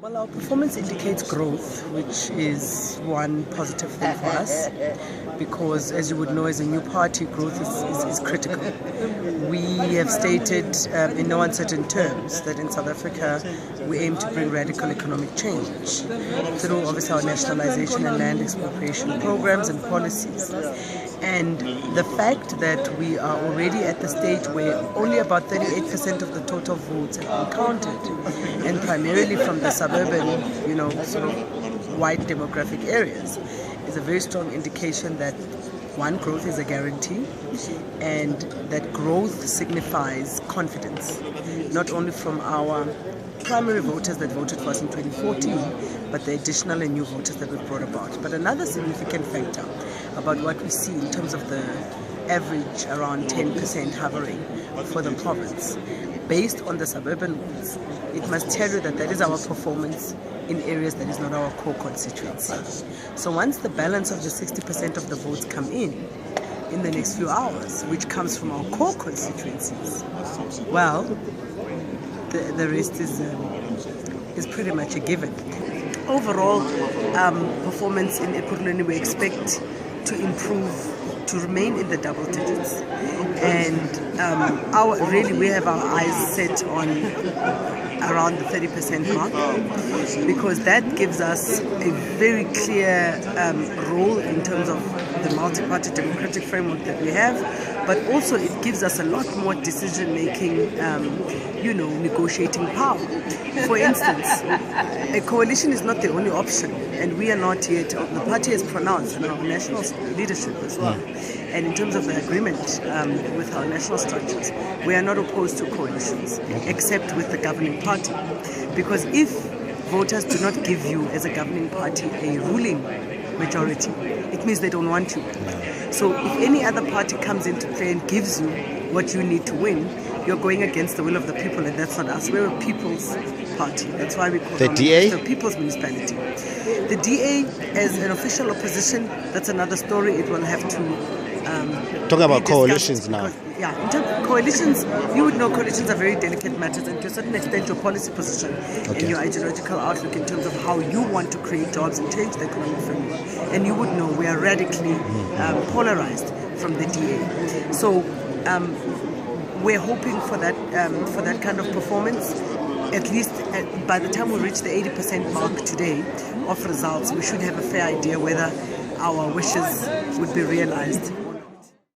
Well, our performance indicates growth, which is one positive thing for us, because as you would know, as a new party, growth is critical. We have stated in no uncertain terms that in South Africa we aim to bring radical economic change through obviously our nationalization and land expropriation programs and policies. And the fact that we are already at the stage where only about 38% of the total votes have been counted, and primarily from the suburban, sort of white demographic areas, is a very strong indication that one, growth is a guarantee, and that growth signifies confidence, not only from our primary voters that voted for us in 2014, but the additional and new voters that we've brought about. But another significant factor about what we see in terms of the average around 10% hovering for the province, based on the suburban votes, it must tell you that that is our performance in areas that is not our core constituency. So once the balance of the 60% of the votes come in the next few hours, which comes from our core constituencies, well, the rest is pretty much a given. Overall, performance in Ekurhuleni we expect to improve, to remain in the double digits, and we have our eyes set on around the 30% mark, because that gives us a very clear role in terms of the multi-party democratic framework that we have, but also it gives us a lot more decision-making, negotiating power. For instance, a coalition is not the only option, and we are not yet, the party has pronounced, and our national leadership as well, and in terms of the agreement with our national structures, we are not opposed to coalitions, except with the governing party. Because if voters do not give you, as a governing party, a ruling majority, it means they don't want you. So if any other party comes into play and gives you what you need to win, you're going against the will of the people, and that's not us. We're a people's party. That's why we call it the People's Municipality. The DA, as an official opposition, that's another story. It will have to talking about coalitions now. Yeah, in terms of coalitions, you would know coalitions are very delicate matters, and to a certain extent your policy position and your ideological outlook in terms of how you want to create jobs and change the economic framework. And you would know we are radically polarized from the DA. So we're hoping for that kind of performance. At least by the time we reach the 80% mark today of results, we should have a fair idea whether our wishes would be realized.